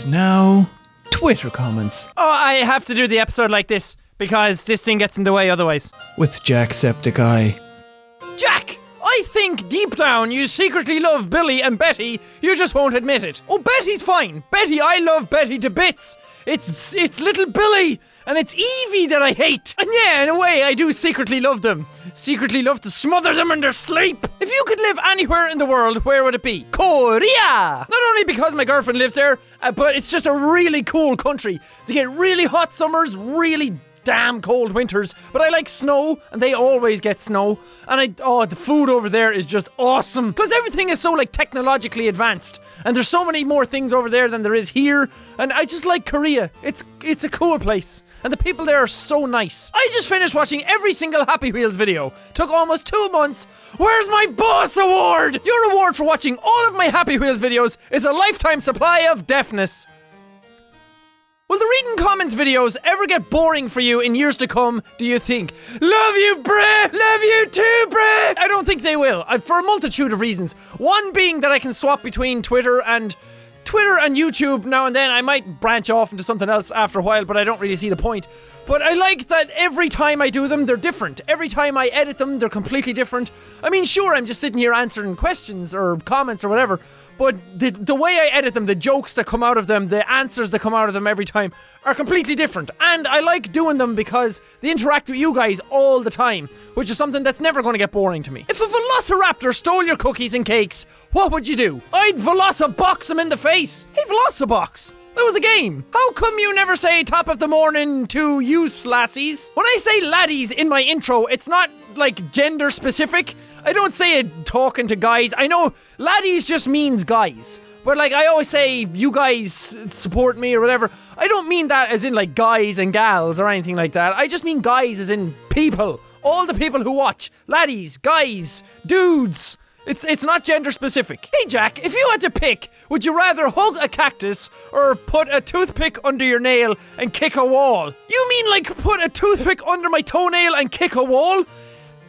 And now, Twitter comments. Oh, I have to do the episode like this because this thing gets in the way otherwise. With Jacksepticeye. Jack! I think deep down you secretly love Billy and Betty, you just won't admit it. Oh, Betty's fine. Betty, I love Betty to bits. It's little Billy, and it's Evie that I hate. And yeah, in a way, I do secretly love them. Secretly love to smother them in their sleep. If you could live anywhere in the world, where would it be? Korea! Not only because my girlfriend lives there, but it's just a really cool country. They get really hot summers, really damn cold winters, but I like snow, and they always get snow, and the food over there is just awesome, because everything is so like technologically advanced, and there's so many more things over there than there is here, and I just like Korea. It's a cool place, and the people there are so nice. I just finished watching every single Happy Wheels video. Took almost 2 months. Where's my boss award? Your reward for watching all of my Happy Wheels videos is a lifetime supply of deafness. Will the reading comments videos ever get boring for you in years to come, do you think? Love you, bruh! Love you too, bruh! I don't think they will, for a multitude of reasons. One being that I can swap between Twitter and YouTube now and then. I might branch off into something else after a while, but I don't really see the point. But I like that every time I do them, they're different. Every time I edit them, they're completely different. I mean, sure, I'm just sitting here answering questions or comments or whatever, but the way I edit them, the jokes that come out of them, the answers that come out of them every time are completely different. And I like doing them because they interact with you guys all the time, which is something that's never going to get boring to me. If a velociraptor stole your cookies and cakes, what would you do? I'd velocibox him in the face. Hey, velocibox. That was a game. How come you never say top of the morning to you lassies? When I say laddies in my intro, it's not like gender specific. I don't say it talking to guys. I know laddies just means guys. But like I always say, you guys support me or whatever. I don't mean that as in like guys and gals or anything like that. I just mean guys as in people. All the people who watch. Laddies, guys, dudes. It's not gender specific. Hey Jack, if you had to pick, would you rather hug a cactus or put a toothpick under your nail and kick a wall? You mean like put a toothpick under my toenail and kick a wall?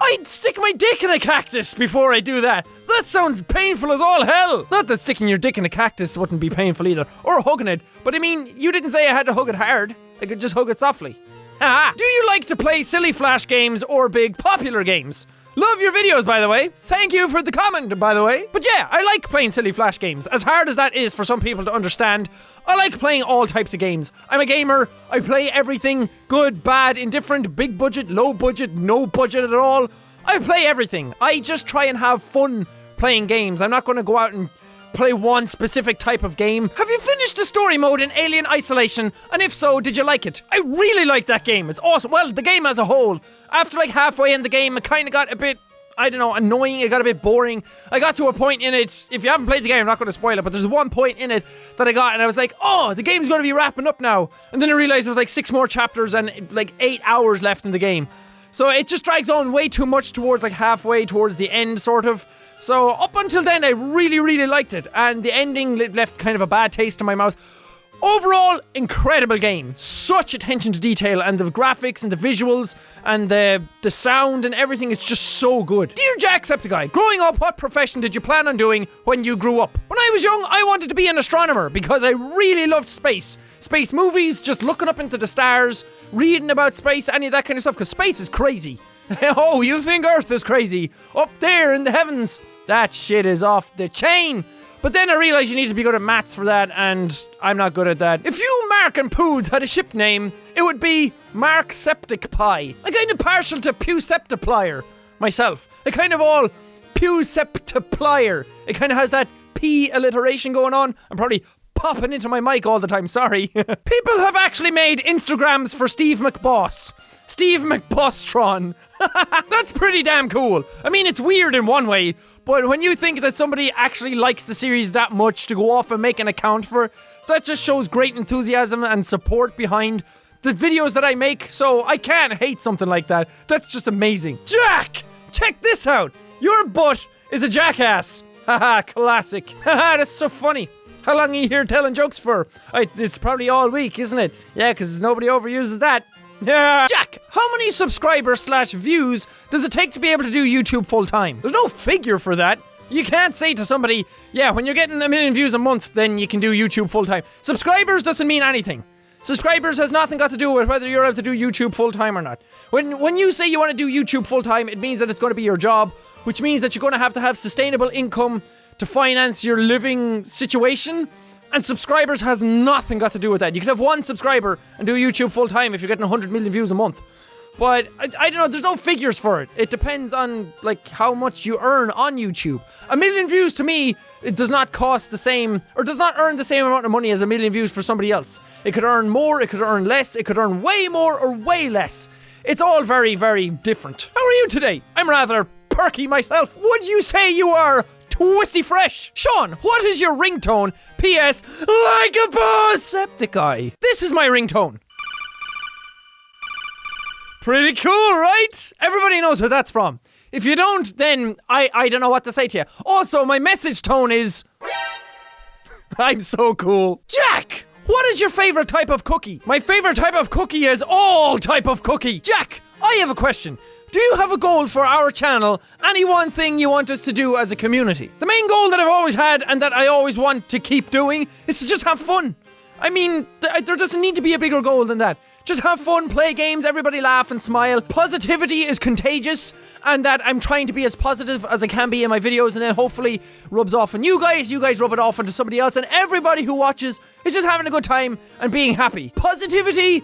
I'd stick my dick in a cactus before I do that. That sounds painful as all hell. Not that sticking your dick in a cactus wouldn't be painful either, or hugging it, but I mean, you didn't say I had to hug it hard. I could just hug it softly. Haha. Do you like to play silly flash games or big popular games? Love your videos, by the way. Thank you for the comment, by the way. But yeah, I like playing silly flash games. As hard as that is for some people to understand, I like playing all types of games. I'm a gamer. I play everything. Good, bad, indifferent, big budget, low budget, no budget at all. I play everything. I just try and have fun playing games. I'm not going to go out and play one specific type of game. Have you finished the story mode in Alien Isolation? And if so, did you like it? I really like that game. It's awesome. Well, the game as a whole. After like halfway in the game, it kind of got a bit, I don't know, annoying. It got a bit boring. I got to a point in it, if you haven't played the game, I'm not going to spoil it, but there's one point in it that I got and I was like, oh, the game's going to be wrapping up now. And then I realized there was like 6 more chapters and like 8 hours left in the game. So it just drags on way too much towards like halfway towards the end, sort of. So up until then, I really, really liked it. And the ending left kind of a bad taste in my mouth. Overall, incredible game. Such attention to detail, and the graphics and the visuals and the sound and everything is just so good. Dear Jacksepticeye, growing up, what profession did you plan on doing when you grew up? When I was young, I wanted to be an astronomer because I really loved space. Space movies, just looking up into the stars, reading about space, any of that kind of stuff, because space is crazy. Oh, you think Earth is crazy? Up there in the heavens, that shit is off the chain. But then I realised you need to be good at maths for that, and I'm not good at that. If you, Mark and Poods, had a ship name, it would be Mark Septic Pie. I'm kind of partial to Pew Septiplier myself. I kind of all Pew Septiplier. It kind of has that P alliteration going on. I'm probably popping into my mic all the time, sorry. People have actually made Instagrams for Steve McBoss. Steve McBostron. That's pretty damn cool. I mean, it's weird in one way, but when you think that somebody actually likes the series that much to go off and make an account for it, that just shows great enthusiasm and support behind the videos that I make, so I can't hate something like that. That's just amazing. Jack! Check this out! Your butt is a jackass. Haha, classic. Haha, that's so funny. How long are you here telling jokes for? It's probably all week, isn't it? Yeah, because nobody overuses that. Yeah. Jack, how many subscribers/views does it take to be able to do YouTube full time? There's no figure for that. You can't say to somebody, yeah, when you're getting 1 million views a month, then you can do YouTube full-time. Subscribers doesn't mean anything. Subscribers has nothing got to do with whether you're able to do YouTube full-time or not. When you say you want to do YouTube full-time, it means that it's going to be your job, which means that you're going to have sustainable income to finance your living situation. And subscribers has nothing got to do with that. You can have 1 subscriber and do YouTube full-time if you're getting 100 million views a month. But I don't know, there's no figures for it. It depends on like how much you earn on YouTube. 1 million views to me, it does not cost the same, or does not earn the same amount of money as 1 million views for somebody else. It could earn more, it could earn less, it could earn way more or way less. It's all very, very different. How are you today? I'm rather perky myself. Would you say you are twisty fresh? Sean, what is your ringtone? P.S. Like a boss, Jacksepticeye. This is my ringtone. Pretty cool, right? Everybody knows who that's from. If you don't, then I don't know what to say to you. Also, my message tone is... I'm so cool. Jack! What is your favorite type of cookie? My favorite type of cookie is all type of cookie. Jack, I have a question. Do you have a goal for our channel? Any one thing you want us to do as a community? The main goal that I've always had and that I always want to keep doing is to just have fun. I mean, there doesn't need to be a bigger goal than that. Just have fun, play games, everybody laugh and smile. Positivity is contagious, and that I'm trying to be as positive as I can be in my videos, and then hopefully rubs off on you guys rub it off onto somebody else, and everybody who watches is just having a good time and being happy. Positivity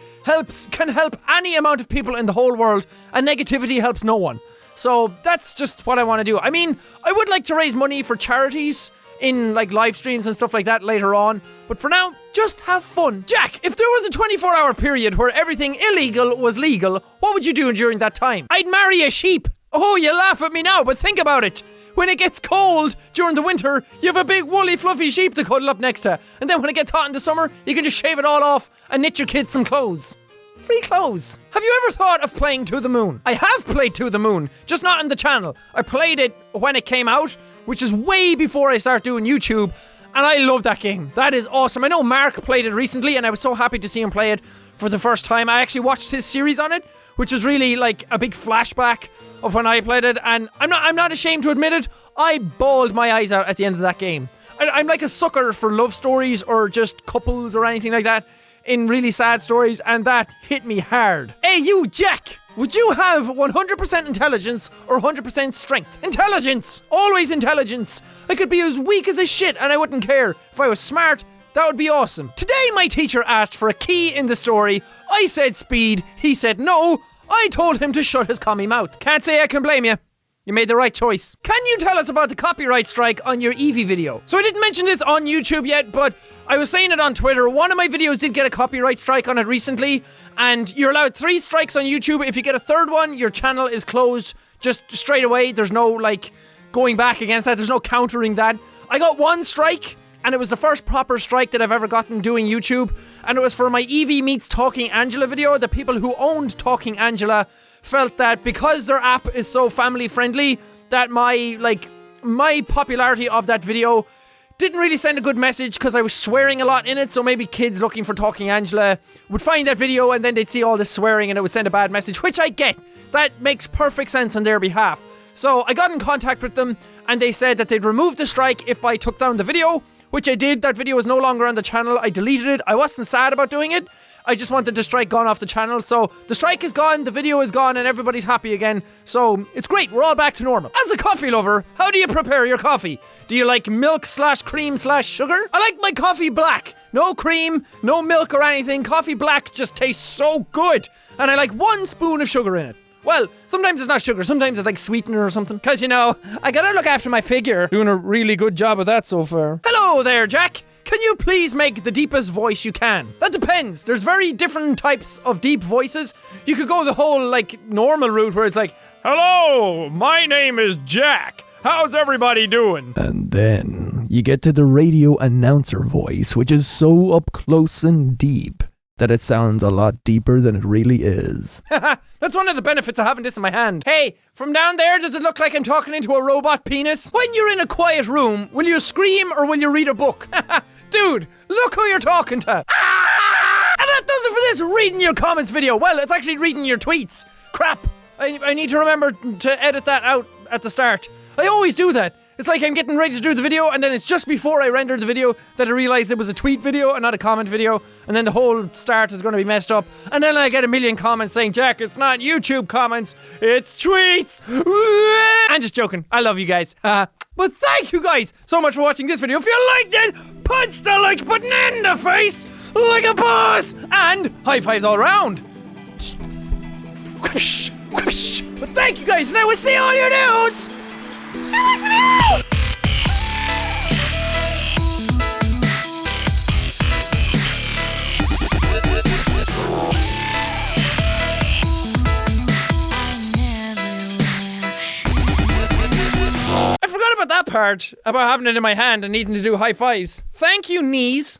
can help any amount of people in the whole world, and negativity helps no one. So that's just what I want to do. I mean, I would like to raise money for charities in like live streams and stuff like that later on, but for now, just have fun. Jack, if there was a 24-hour period where everything illegal was legal, what would you do during that time? I'd marry a sheep. Oh, you laugh at me now, but think about it. When it gets cold during the winter, you have a big woolly fluffy sheep to cuddle up next to, and then when it gets hot in the summer, you can just shave it all off and knit your kids some clothes. Free clothes. Have you ever thought of playing To the Moon? I have played To the Moon, just not on the channel. I played it when it came out, which is way before I started doing YouTube, and I love that game. That is awesome. I know Mark played it recently, and I was so happy to see him play it for the first time. I actually watched his series on it, which was really like a big flashback of when I played it, and I'm not ashamed to admit it, I bawled my eyes out at the end of that game. I'm like a sucker for love stories or just couples or anything like that in really sad stories, and that hit me hard. Hey, you, Jack! Would you have 100% intelligence or 100% strength? Intelligence! Always intelligence! I could be as weak as a shit and I wouldn't care. If I was smart, that would be awesome. Today my teacher asked for a key in the story. I said speed, he said no. I told him to shut his commie mouth. Can't say I can blame you. You made the right choice. Can you tell us about the copyright strike on your Eevee video? So I didn't mention this on YouTube yet, but I was saying it on Twitter. One of my videos did get a copyright strike on it recently, and you're allowed 3 strikes on YouTube. If you get a 3rd one, your channel is closed just straight away. There's no, like, going back against that. There's no countering that. I got 1 strike, and it was the first proper strike that I've ever gotten doing YouTube, and it was for my Eevee meets Talking Angela video. The people who owned Talking Angela felt that because their app is so family friendly, that my popularity of that video didn't really send a good message because I was swearing a lot in it, so maybe kids looking for Talking Angela would find that video and then they'd see all this swearing and it would send a bad message, which I get. That makes perfect sense on their behalf. So I got in contact with them and they said that they'd remove the strike if I took down the video, which I did. That video is no longer on the channel. I deleted it. I wasn't sad about doing it. I just wanted the strike gone off the channel. So the strike is gone, the video is gone, and everybody's happy again. So it's great. We're all back to normal. As a coffee lover, how do you prepare your coffee? Do you like milk/cream/sugar? I like my coffee black. No cream, no milk or anything. Coffee black just tastes so good. And I like 1 spoon of sugar in it. Well, sometimes it's not sugar, sometimes it's like sweetener or something. Cause you know, I gotta look after my figure. Doing a really good job of that so far. Hello there, Jack. Can you please make the deepest voice you can? That depends. There's very different types of deep voices. You could go the whole, like, normal route where it's like, hello, my name is Jack. How's everybody doing? And then you get to the radio announcer voice, which is so up close and deep that it sounds a lot deeper than it really is. That's one of the benefits of having this in my hand. Hey, from down there, does it look like I'm talking into a robot penis? When you're in a quiet room, will you scream or will you read a book? Dude, look who you're talking to. And that does it for this reading your comments video. Well, it's actually reading your tweets. Crap. I need to remember to edit that out at the start. I always do that. It's like I'm getting ready to do the video, and then it's just before I render the video that I realize it was a tweet video and not a comment video, and then the whole start is going to be messed up, and then I get a million comments saying, Jack, it's not YouTube comments, it's tweets. I'm just joking. I love you guys. But thank you guys so much for watching this video. If you liked it, punch the like button in the face like a boss, and high fives all around. Whoosh, whoosh. But thank you guys, and I will see all you dudes. I forgot about that part, about having it in my hand and needing to do high fives. Thank you, knees.